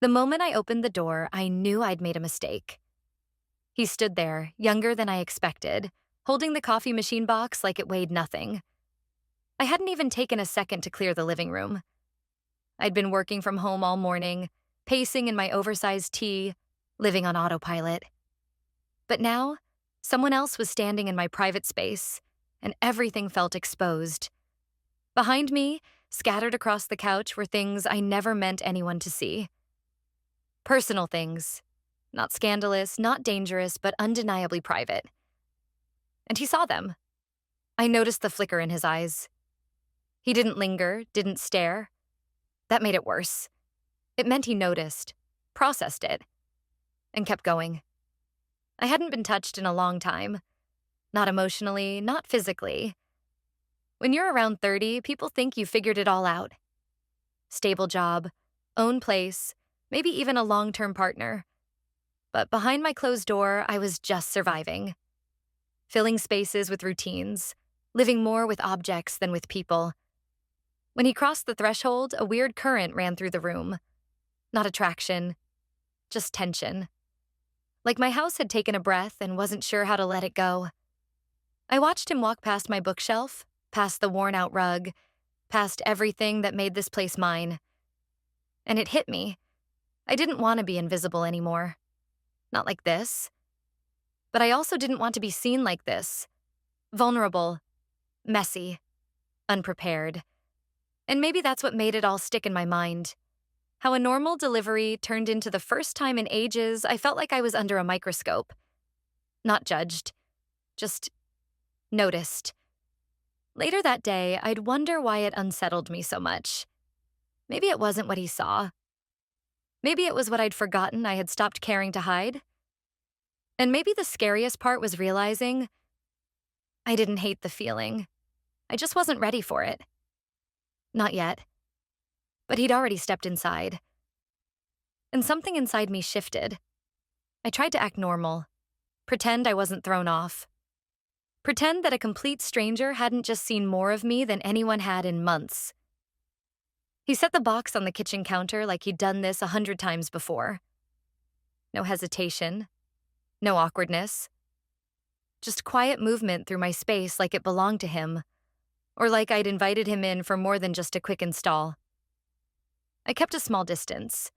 The moment I opened the door, I knew I'd made a mistake. He stood there, younger than I expected, holding the coffee machine box like it weighed nothing. I hadn't even taken a second to clear the living room. I'd been working from home all morning, pacing in my oversized tee, living on autopilot. But now, someone else was standing in my private space, and everything felt exposed. Behind me, scattered across the couch, were things I never meant anyone to see. Personal things. Not scandalous, not dangerous, but undeniably private. And he saw them. I noticed the flicker in his eyes. He didn't linger, didn't stare. That made it worse. It meant he noticed, processed it, and kept going. I hadn't been touched in a long time. Not emotionally, not physically. When you're around 30, people think you figured it all out. Stable job, own place, maybe even a long-term partner. But behind my closed door, I was just surviving. Filling spaces with routines, living more with objects than with people. When he crossed the threshold, a weird current ran through the room. Not attraction, just tension. Like my house had taken a breath and wasn't sure how to let it go. I watched him walk past my bookshelf, past the worn-out rug, past everything that made this place mine. And it hit me. I didn't want to be invisible anymore. Not like this. But I also didn't want to be seen like this. Vulnerable, messy, unprepared. And maybe that's what made it all stick in my mind. How a normal delivery turned into the first time in ages I felt like I was under a microscope. Not judged, just noticed. Later that day, I'd wonder why it unsettled me so much. Maybe it wasn't what he saw. Maybe it was what I'd forgotten I had stopped caring to hide. And maybe the scariest part was realizing I didn't hate the feeling. I just wasn't ready for it. Not yet. But he'd already stepped inside. And something inside me shifted. I tried to act normal, pretend I wasn't thrown off. Pretend that a complete stranger hadn't just seen more of me than anyone had in months. He set the box on the kitchen counter like he'd done this 100 times before. No hesitation, no awkwardness. Just quiet movement through my space like it belonged to him, or like I'd invited him in for more than just a quick install. I kept a small distance.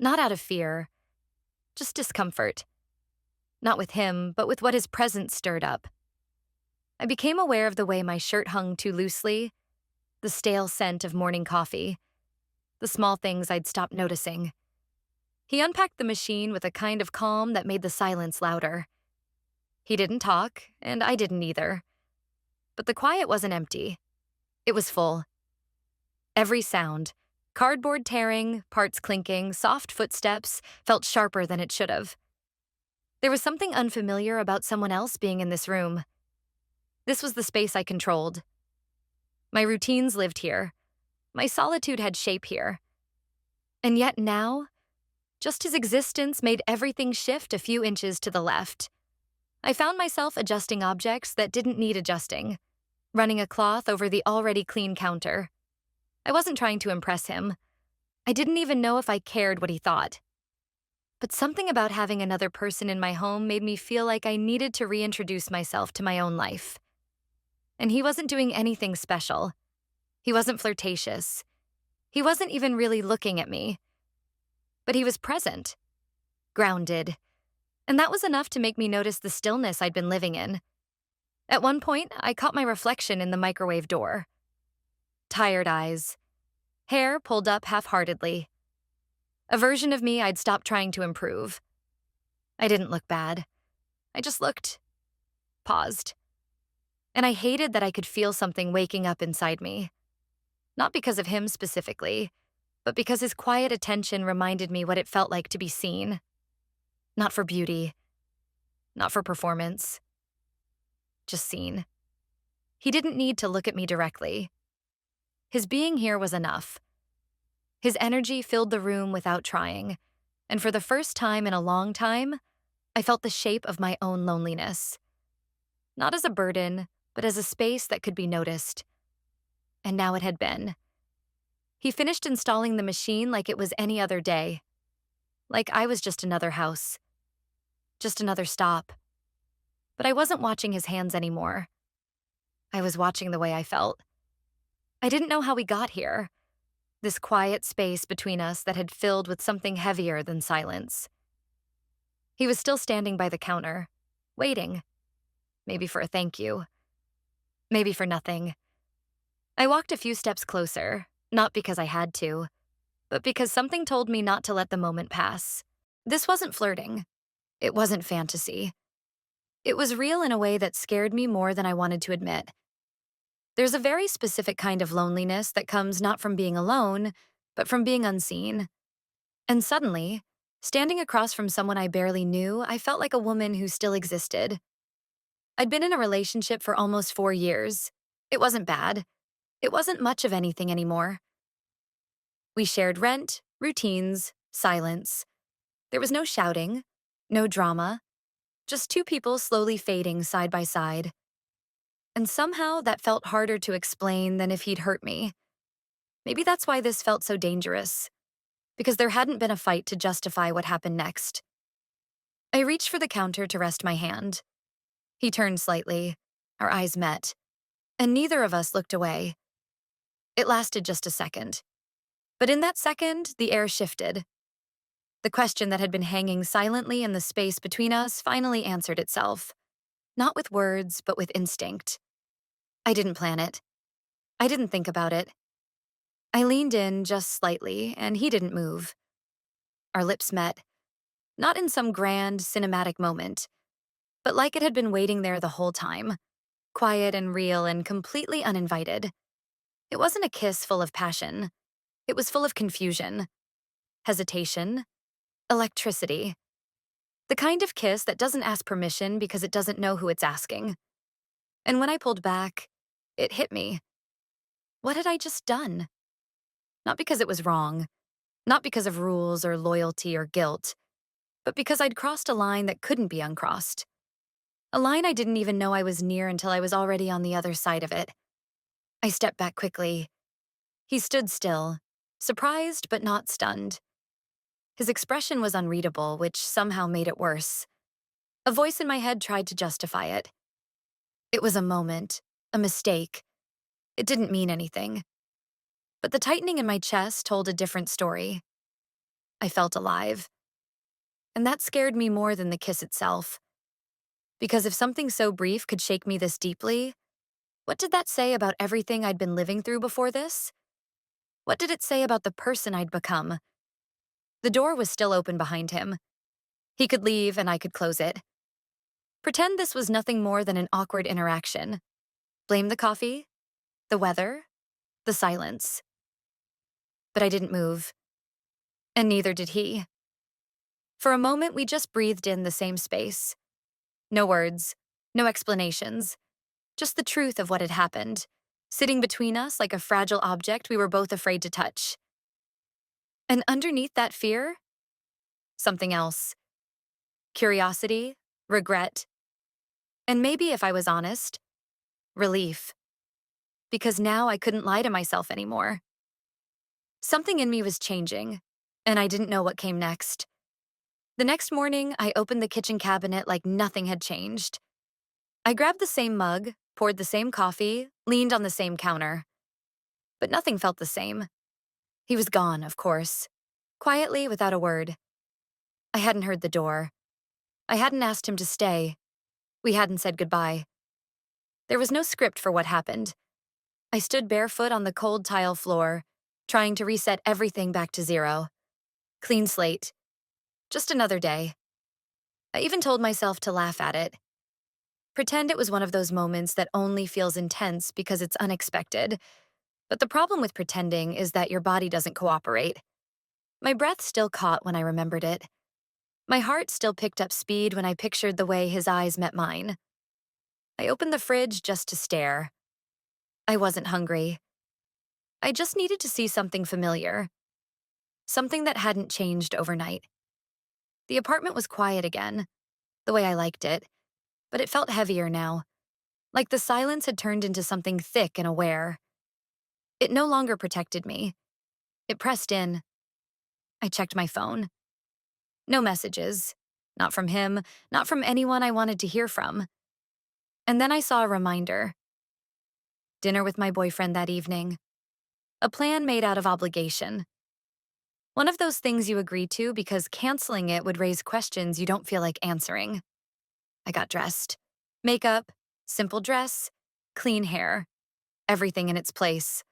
Not out of fear, just discomfort. Not with him, but with what his presence stirred up. I became aware of the way my shirt hung too loosely, the stale scent of morning coffee, the small things I'd stopped noticing. He unpacked the machine with a kind of calm that made the silence louder. He didn't talk, and I didn't either. But the quiet wasn't empty. It was full. Every sound, cardboard tearing, parts clinking, soft footsteps, felt sharper than it should have. There was something unfamiliar about someone else being in this room. This was the space I controlled. My routines lived here. My solitude had shape here. And yet now, just his existence made everything shift a few inches to the left. I found myself adjusting objects that didn't need adjusting, running a cloth over the already clean counter. I wasn't trying to impress him. I didn't even know if I cared what he thought. But something about having another person in my home made me feel like I needed to reintroduce myself to my own life. And he wasn't doing anything special. He wasn't flirtatious. He wasn't even really looking at me. But he was present, grounded. And that was enough to make me notice the stillness I'd been living in. At one point, I caught my reflection in the microwave door. Tired eyes. Hair pulled up half-heartedly. A version of me I'd stopped trying to improve. I didn't look bad. I just looked. Paused. And I hated that I could feel something waking up inside me. Not because of him specifically, but because his quiet attention reminded me what it felt like to be seen. Not for beauty. Not for performance. Just seen. He didn't need to look at me directly. His being here was enough. His energy filled the room without trying, and for the first time in a long time, I felt the shape of my own loneliness. Not as a burden, but as a space that could be noticed. And now it had been. He finished installing the machine like it was any other day, like I was just another house, just another stop. But I wasn't watching his hands anymore. I was watching the way I felt. I didn't know how we got here, this quiet space between us that had filled with something heavier than silence. He was still standing by the counter, waiting, maybe for a thank you, maybe for nothing. I walked a few steps closer, not because I had to, but because something told me not to let the moment pass. This wasn't flirting. It wasn't fantasy. It was real in a way that scared me more than I wanted to admit. There's a very specific kind of loneliness that comes not from being alone, but from being unseen. And suddenly, standing across from someone I barely knew, I felt like a woman who still existed. I'd been in a relationship for almost 4 years. It wasn't bad. It wasn't much of anything anymore. We shared rent, routines, silence. There was no shouting, no drama, just two people slowly fading side by side. And somehow that felt harder to explain than if he'd hurt me. Maybe that's why this felt so dangerous, because there hadn't been a fight to justify what happened next. I reached for the counter to rest my hand. He turned slightly. Our eyes met, and neither of us looked away. It lasted just a second. But in that second, the air shifted. The question that had been hanging silently in the space between us finally answered itself. Not with words, but with instinct. I didn't plan it. I didn't think about it. I leaned in just slightly, and he didn't move. Our lips met, not in some grand, cinematic moment, but like it had been waiting there the whole time, quiet and real and completely uninvited. It wasn't a kiss full of passion. It was full of confusion, hesitation, electricity. The kind of kiss that doesn't ask permission because it doesn't know who it's asking. And when I pulled back, it hit me. What had I just done? Not because it was wrong, not because of rules or loyalty or guilt, but because I'd crossed a line that couldn't be uncrossed. A line I didn't even know I was near until I was already on the other side of it. I stepped back quickly. He stood still, surprised but not stunned. His expression was unreadable, which somehow made it worse. A voice in my head tried to justify it. It was a moment, a mistake. It didn't mean anything. But the tightening in my chest told a different story. I felt alive. And that scared me more than the kiss itself. Because if something so brief could shake me this deeply, what did that say about everything I'd been living through before this? What did it say about the person I'd become? The door was still open behind him. He could leave and I could close it. Pretend this was nothing more than an awkward interaction. Blame the coffee, the weather, the silence. But I didn't move. And neither did he. For a moment, we just breathed in the same space. No words, no explanations, just the truth of what had happened, sitting between us like a fragile object we were both afraid to touch. And underneath that fear, something else. Curiosity, regret, and maybe, if I was honest, relief. Because now I couldn't lie to myself anymore. Something in me was changing, and I didn't know what came next. The next morning, I opened the kitchen cabinet like nothing had changed. I grabbed the same mug, poured the same coffee, leaned on the same counter. But nothing felt the same. He was gone, of course. Quietly, without a word. I hadn't heard the door. I hadn't asked him to stay. We hadn't said goodbye. There was no script for what happened. I stood barefoot on the cold tile floor, trying to reset everything back to zero. Clean slate. Just another day. I even told myself to laugh at it. Pretend it was one of those moments that only feels intense because it's unexpected. But the problem with pretending is that your body doesn't cooperate. My breath still caught when I remembered it. My heart still picked up speed when I pictured the way his eyes met mine. I opened the fridge just to stare. I wasn't hungry. I just needed to see something familiar. Something that hadn't changed overnight. The apartment was quiet again, the way I liked it, but it felt heavier now, like the silence had turned into something thick and aware. It no longer protected me. It pressed in. I checked my phone. No messages. Not from him, not from anyone I wanted to hear from. And then I saw a reminder. Dinner with my boyfriend that evening. A plan made out of obligation. One of those things you agree to because canceling it would raise questions you don't feel like answering. I got dressed. Makeup, simple dress, clean hair, everything in its place.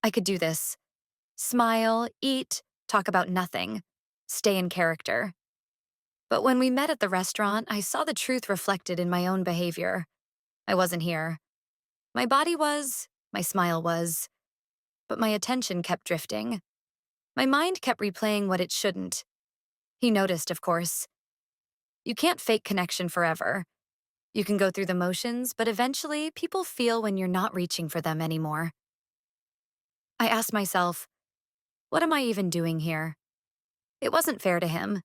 I could do this. Smile, eat, talk about nothing, stay in character. But when we met at the restaurant, I saw the truth reflected in my own behavior. I wasn't here. My body was, my smile was, but my attention kept drifting. My mind kept replaying what it shouldn't. He noticed, of course. You can't fake connection forever. You can go through the motions, but eventually people feel when you're not reaching for them anymore. I asked myself, what am I even doing here? It wasn't fair to him.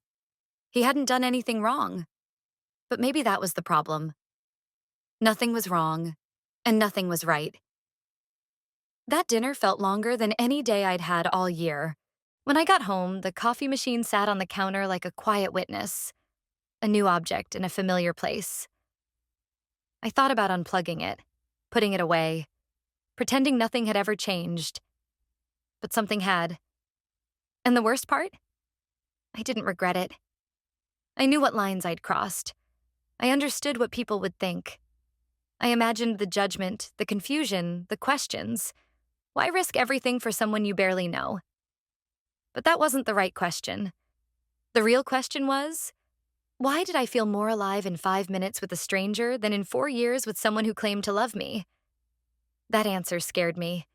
He hadn't done anything wrong. But maybe that was the problem. Nothing was wrong, and nothing was right. That dinner felt longer than any day I'd had all year. When I got home, the coffee machine sat on the counter like a quiet witness, a new object in a familiar place. I thought about unplugging it, putting it away, pretending nothing had ever changed. But something had. And the worst part? I didn't regret it. I knew what lines I'd crossed. I understood what people would think. I imagined the judgment, the confusion, the questions. Why risk everything for someone you barely know? But that wasn't the right question. The real question was, why did I feel more alive in 5 minutes with a stranger than in 4 years with someone who claimed to love me? That answer scared me,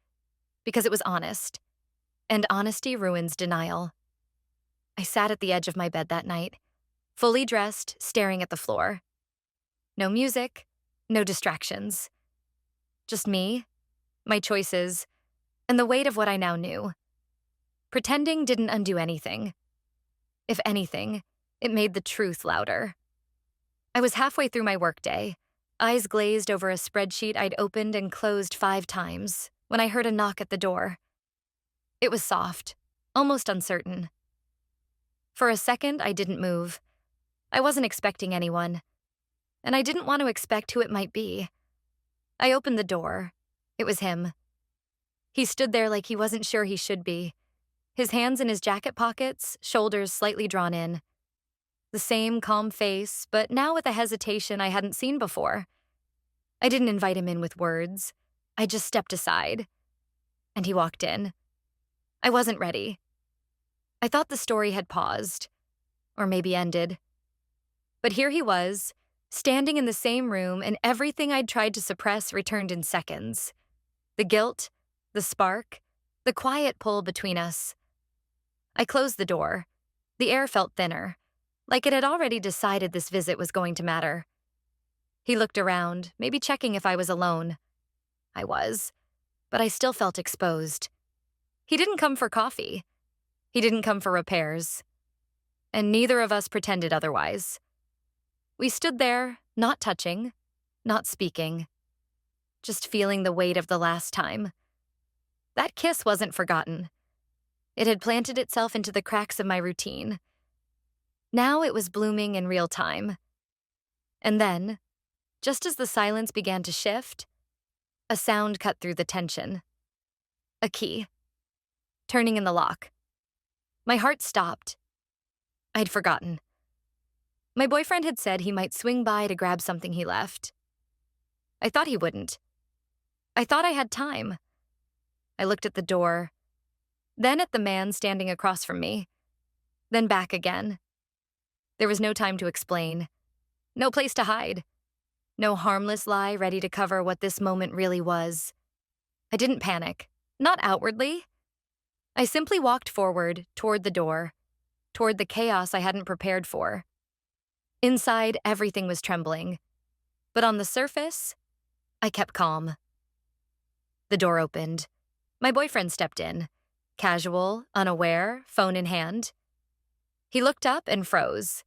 because it was honest. And honesty ruins denial. I sat at the edge of my bed that night, fully dressed, staring at the floor. No music, no distractions. Just me, my choices, and the weight of what I now knew. Pretending didn't undo anything. If anything, it made the truth louder. I was halfway through my workday, eyes glazed over a spreadsheet I'd opened and closed 5 times, when I heard a knock at the door. It was soft, almost uncertain. For a second, I didn't move. I wasn't expecting anyone, and I didn't want to expect who it might be. I opened the door. It was him. He stood there like he wasn't sure he should be, his hands in his jacket pockets, shoulders slightly drawn in. The same calm face, but now with a hesitation I hadn't seen before. I didn't invite him in with words. I just stepped aside. And he walked in. I wasn't ready. I thought the story had paused, or maybe ended. But here he was, standing in the same room, and everything I'd tried to suppress returned in seconds. The guilt, the spark, the quiet pull between us. I closed the door. The air felt thinner, like it had already decided this visit was going to matter. He looked around, maybe checking if I was alone. I was, but I still felt exposed. He didn't come for coffee. He didn't come for repairs. And neither of us pretended otherwise. We stood there, not touching, not speaking, just feeling the weight of the last time. That kiss wasn't forgotten. It had planted itself into the cracks of my routine. Now it was blooming in real time. And then, just as the silence began to shift, a sound cut through the tension. A key. Turning in the lock. My heart stopped. I'd forgotten. My boyfriend had said he might swing by to grab something he left. I thought he wouldn't. I thought I had time. I looked at the door, then at the man standing across from me, then back again. There was no time to explain, no place to hide, no harmless lie ready to cover what this moment really was. I didn't panic, not outwardly. I simply walked forward, toward the door, toward the chaos I hadn't prepared for. Inside, everything was trembling, but on the surface, I kept calm. The door opened. My boyfriend stepped in, casual, unaware, phone in hand. He looked up and froze.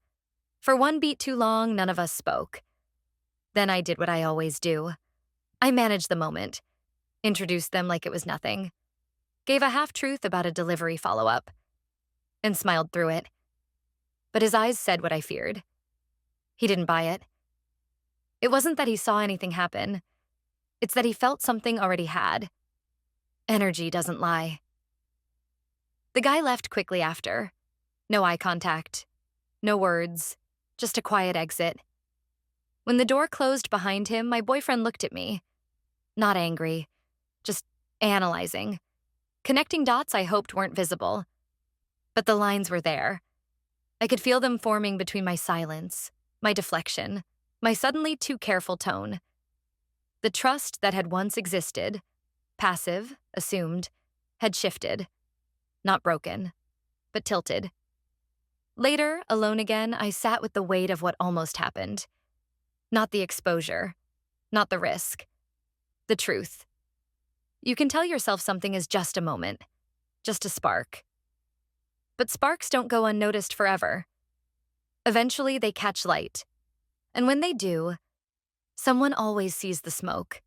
For one beat too long, none of us spoke. Then I did what I always do. I managed the moment, introduced them like it was nothing, gave a half-truth about a delivery follow-up, and smiled through it. but his eyes said what I feared. He didn't buy it. It wasn't that he saw anything happen. It's that he felt something already had. Energy doesn't lie. The guy left quickly after. No eye contact. No words. Just a quiet exit. When the door closed behind him, my boyfriend looked at me. Not angry. Just analyzing. Connecting dots I hoped weren't visible. But the lines were there. I could feel them forming between my silence, my deflection, my suddenly too careful tone. The trust that had once existed, passive, assumed, had shifted. Not broken, but tilted. Later, alone again, I sat with the weight of what almost happened. Not the exposure, not the risk. The truth. You can tell yourself something is just a moment, just a spark. But sparks don't go unnoticed forever. Eventually, they catch light. And when they do, someone always sees the smoke.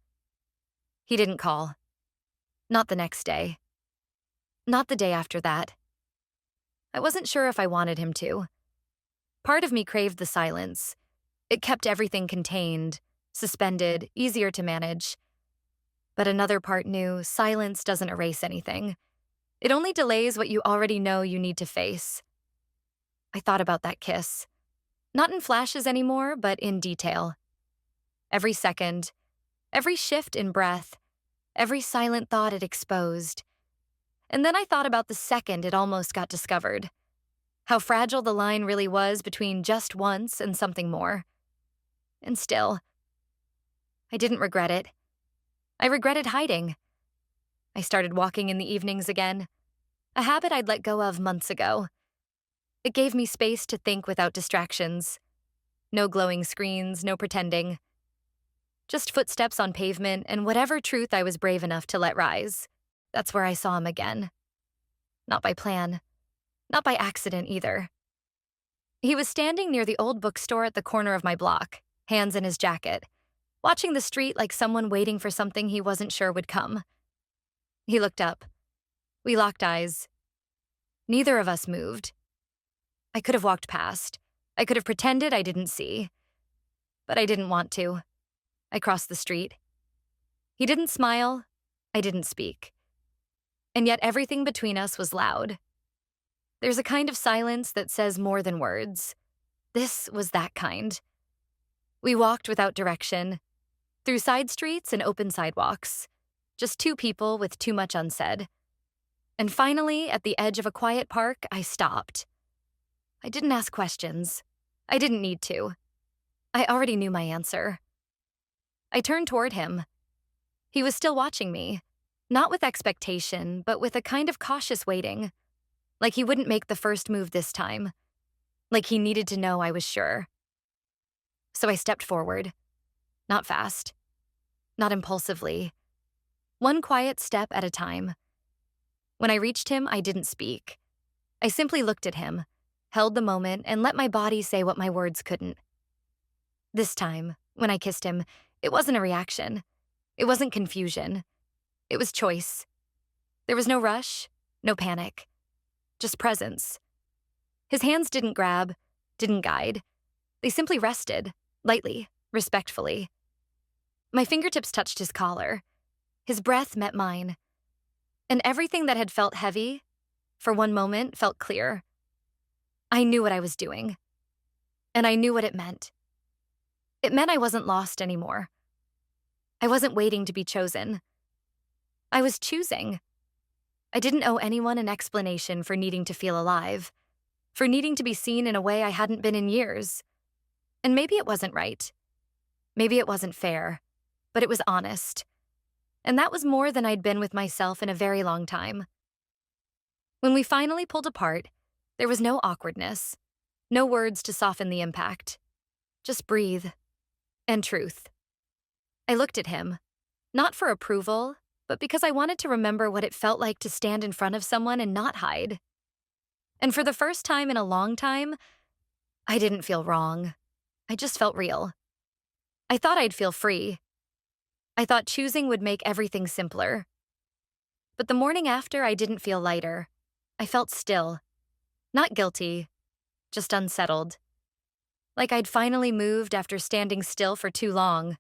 He didn't call. Not the next day. Not the day after that. I wasn't sure if I wanted him to. Part of me craved the silence. It kept everything contained, suspended, easier to manage. But another part knew silence doesn't erase anything. It only delays what you already know you need to face. I thought about that kiss. Not in flashes anymore, but in detail. Every second, every shift in breath, every silent thought it exposed. And then I thought about the second it almost got discovered. How fragile the line really was between just once and something more. And still, I didn't regret it. I regretted hiding. I started walking in the evenings again, a habit I'd let go of months ago. It gave me space to think without distractions. No glowing screens, no pretending. Just footsteps on pavement and whatever truth I was brave enough to let rise. That's where I saw him again. Not by plan. Not by accident either. He was standing near the old bookstore at the corner of my block, hands in his jacket, watching the street like someone waiting for something he wasn't sure would come. He looked up. We locked eyes. Neither of us moved. I could have walked past. I could have pretended I didn't see. But I didn't want to. I crossed the street. He didn't smile. I didn't speak. And yet everything between us was loud. There's a kind of silence that says more than words. This was that kind. We walked without direction, through side streets and open sidewalks, just two people with too much unsaid. And finally, at the edge of a quiet park, I stopped. I didn't ask questions. I didn't need to. I already knew my answer. I turned toward him. He was still watching me, not with expectation, but with a kind of cautious waiting. Like he wouldn't make the first move this time. Like he needed to know I was sure. So I stepped forward. Not fast. Not impulsively. One quiet step at a time. When I reached him, I didn't speak. I simply looked at him, held the moment, and let my body say what my words couldn't. This time, when I kissed him, it wasn't a reaction. It wasn't confusion. It was choice. There was no rush, no panic. Just presence. His hands didn't grab, didn't guide. They simply rested, lightly, respectfully. My fingertips touched his collar. His breath met mine. And everything that had felt heavy, for one moment, felt clear. I knew what I was doing. And I knew what it meant. It meant I wasn't lost anymore. I wasn't waiting to be chosen. I was choosing. I didn't owe anyone an explanation for needing to feel alive, for needing to be seen in a way I hadn't been in years. And maybe it wasn't right. Maybe it wasn't fair, but it was honest. And that was more than I'd been with myself in a very long time. When we finally pulled apart, there was no awkwardness, no words to soften the impact. Just breathe. And truth. I looked at him, not for approval, but because I wanted to remember what it felt like to stand in front of someone and not hide. And for the first time in a long time, I didn't feel wrong. I just felt real. I thought I'd feel free. I thought choosing would make everything simpler. But the morning after, I didn't feel lighter. I felt still. Not guilty, just unsettled. Like I'd finally moved after standing still for too long,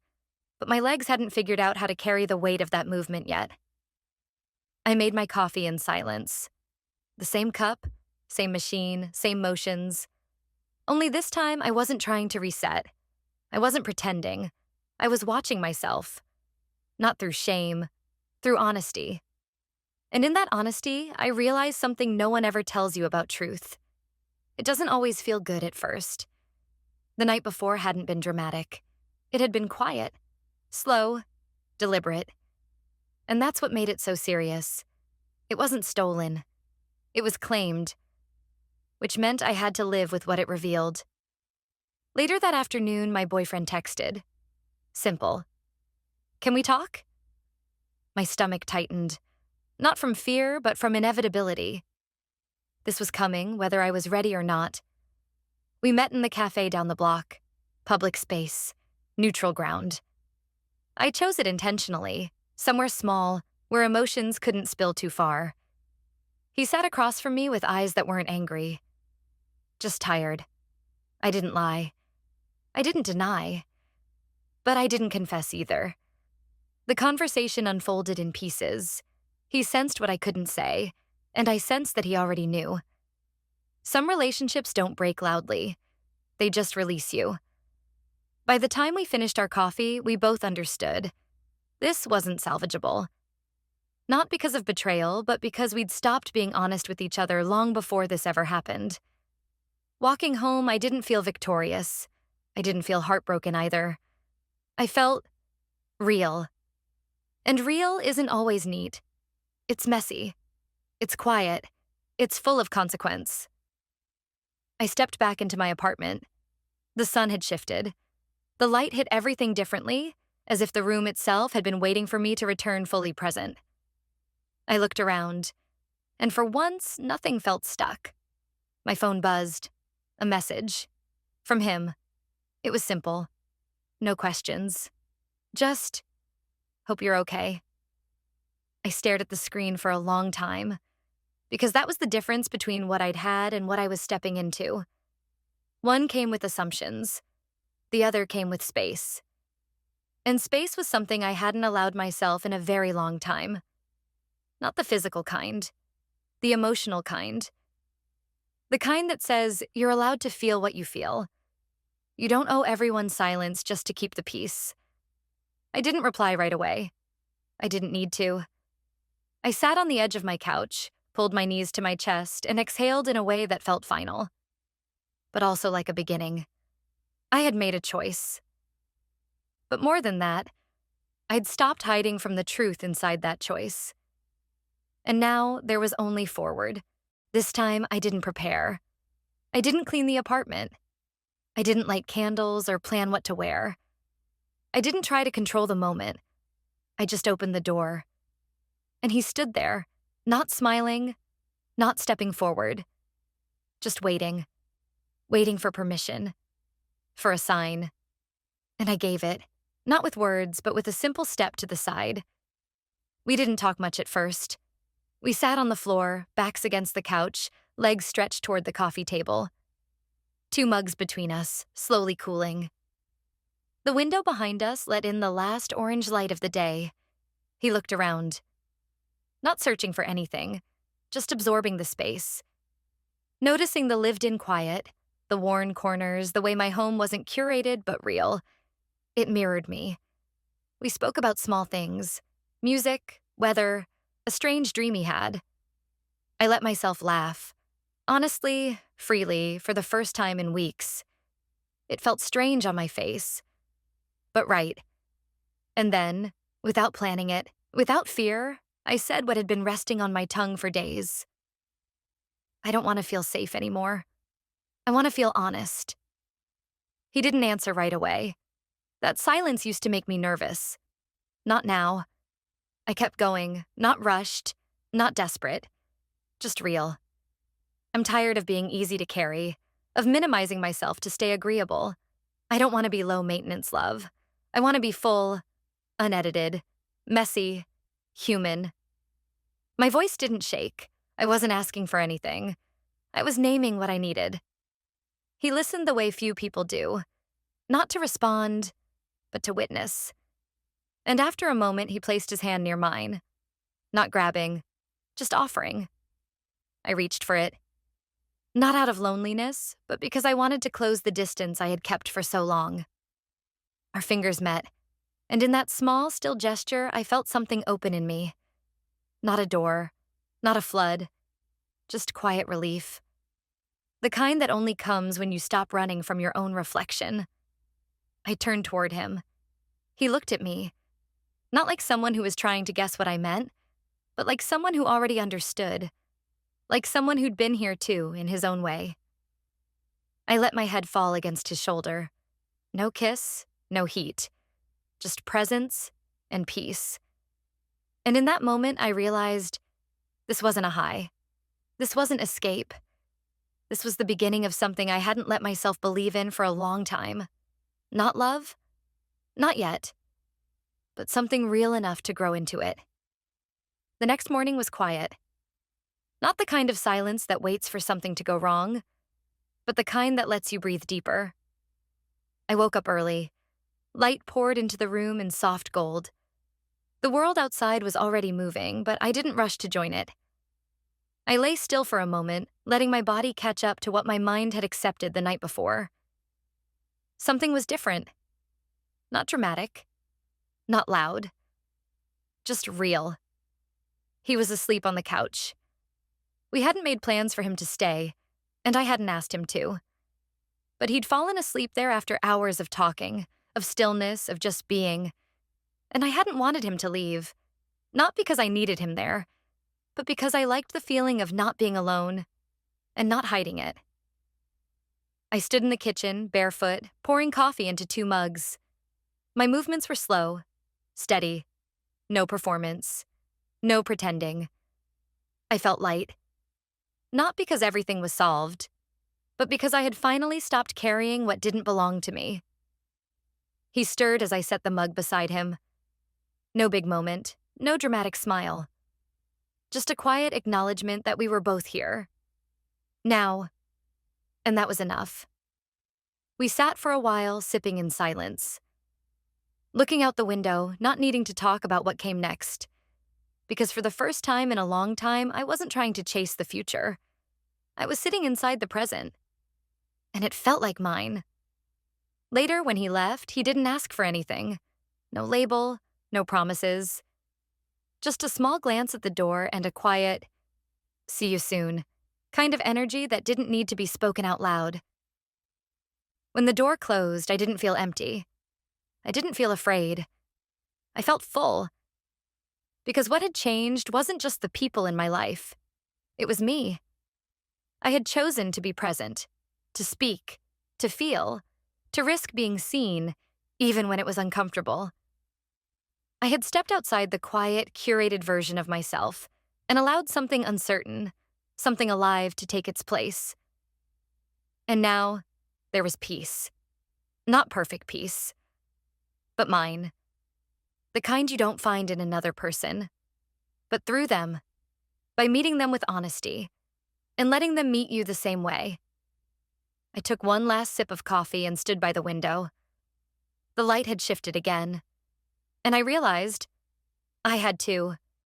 but my legs hadn't figured out how to carry the weight of that movement yet. I made my coffee in silence. The same cup, same machine, same motions. Only this time, I wasn't trying to reset. I wasn't pretending. I was watching myself. Not through shame, through honesty. And in that honesty, I realized something no one ever tells you about truth. It doesn't always feel good at first. The night before hadn't been dramatic. It had been quiet, slow, deliberate. And that's what made it so serious. It wasn't stolen. It was claimed, which meant I had to live with what it revealed. Later that afternoon, my boyfriend texted. Simple. Can we talk? My stomach tightened. Not from fear, but from inevitability. This was coming, whether I was ready or not. We met in the cafe down the block. Public space. Neutral ground. I chose it intentionally, somewhere small, where emotions couldn't spill too far. He sat across from me with eyes that weren't angry. Just tired. I didn't lie. I didn't deny. But I didn't confess either. The conversation unfolded in pieces. He sensed what I couldn't say, and I sensed that he already knew. Some relationships don't break loudly. They just release you. By the time we finished our coffee, we both understood. This wasn't salvageable. Not because of betrayal, but because we'd stopped being honest with each other long before this ever happened. Walking home, I didn't feel victorious. I didn't feel heartbroken either. I felt real. And real isn't always neat. It's messy. It's quiet. It's full of consequence. I stepped back into my apartment. The sun had shifted. The light hit everything differently, as if the room itself had been waiting for me to return fully present. I looked around, and for once, nothing felt stuck. My phone buzzed. A message. From him. It was simple. No questions. Just, hope you're okay. I stared at the screen for a long time, because that was the difference between what I'd had and what I was stepping into. One came with assumptions. The other came with space. And space was something I hadn't allowed myself in a very long time. Not the physical kind. The emotional kind. The kind that says you're allowed to feel what you feel. You don't owe everyone silence just to keep the peace. I didn't reply right away. I didn't need to. I sat on the edge of my couch, pulled my knees to my chest, and exhaled in a way that felt final. But also like a beginning. I had made a choice. But more than that, I'd stopped hiding from the truth inside that choice. And now there was only forward. This time I didn't prepare. I didn't clean the apartment. I didn't light candles or plan what to wear. I didn't try to control the moment. I just opened the door. And he stood there, not smiling, not stepping forward. Just waiting. Waiting for permission. For a sign. And I gave it. Not with words, but with a simple step to the side. We didn't talk much at first. We sat on the floor, backs against the couch, legs stretched toward the coffee table. 2 mugs between us, slowly cooling. The window behind us let in the last orange light of the day. He looked around. Not searching for anything, just absorbing the space. Noticing the lived-in quiet, the worn corners, the way my home wasn't curated but real. It mirrored me. We spoke about small things. Music, weather, a strange dream he had. I let myself laugh. Honestly, freely, for the first time in weeks. It felt strange on my face. But right. And then, without planning it, without fear, I said what had been resting on my tongue for days. I don't want to feel safe anymore. I want to feel honest. He didn't answer right away. That silence used to make me nervous. Not now. I kept going, not rushed, not desperate, just real. I'm tired of being easy to carry, of minimizing myself to stay agreeable. I don't want to be low-maintenance love. I want to be full, unedited, messy, human. My voice didn't shake. I wasn't asking for anything. I was naming what I needed. He listened the way few people do, not to respond, but to witness. And after a moment, he placed his hand near mine, not grabbing, just offering. I reached for it, not out of loneliness, but because I wanted to close the distance I had kept for so long. Our fingers met, and in that small, still gesture, I felt something open in me. Not a door, not a flood, just quiet relief. The kind that only comes when you stop running from your own reflection. I turned toward him. He looked at me, not like someone who was trying to guess what I meant, but like someone who already understood, like someone who'd been here too, in his own way. I let my head fall against his shoulder. No kiss, no heat, just presence and peace. And in that moment, I realized this wasn't a high. This wasn't escape. This was the beginning of something I hadn't let myself believe in for a long time. Not love? Not yet. But something real enough to grow into it. The next morning was quiet. Not the kind of silence that waits for something to go wrong, but the kind that lets you breathe deeper. I woke up early. Light poured into the room in soft gold. The world outside was already moving, but I didn't rush to join it. I lay still for a moment, letting my body catch up to what my mind had accepted the night before. Something was different. Not dramatic. Not loud. Just real. He was asleep on the couch. We hadn't made plans for him to stay, and I hadn't asked him to. But he'd fallen asleep there after hours of talking, of stillness, of just being. And I hadn't wanted him to leave. Not because I needed him there, but because I liked the feeling of not being alone and not hiding it. I stood in the kitchen, barefoot, pouring coffee into 2 mugs. My movements were slow, steady, no performance, no pretending. I felt light. Not because everything was solved, but because I had finally stopped carrying what didn't belong to me. He stirred as I set the mug beside him. No big moment, no dramatic smile. Just a quiet acknowledgement that we were both here. Now. And that was enough. We sat for a while, sipping in silence. Looking out the window, not needing to talk about what came next. Because for the first time in a long time, I wasn't trying to chase the future. I was sitting inside the present. And it felt like mine. Later, when he left, he didn't ask for anything. No label, no promises. Just a small glance at the door and a quiet, "See you soon," kind of energy that didn't need to be spoken out loud. When the door closed, I didn't feel empty. I didn't feel afraid. I felt full. Because what had changed wasn't just the people in my life. It was me. I had chosen to be present, to speak, to feel, to risk being seen, even when it was uncomfortable. I had stepped outside the quiet, curated version of myself and allowed something uncertain, something alive to take its place. And now, there was peace. Not perfect peace, but mine. The kind you don't find in another person, but through them, by meeting them with honesty, and letting them meet you the same way. I took one last sip of coffee and stood by the window. The light had shifted again, and I realized I had too.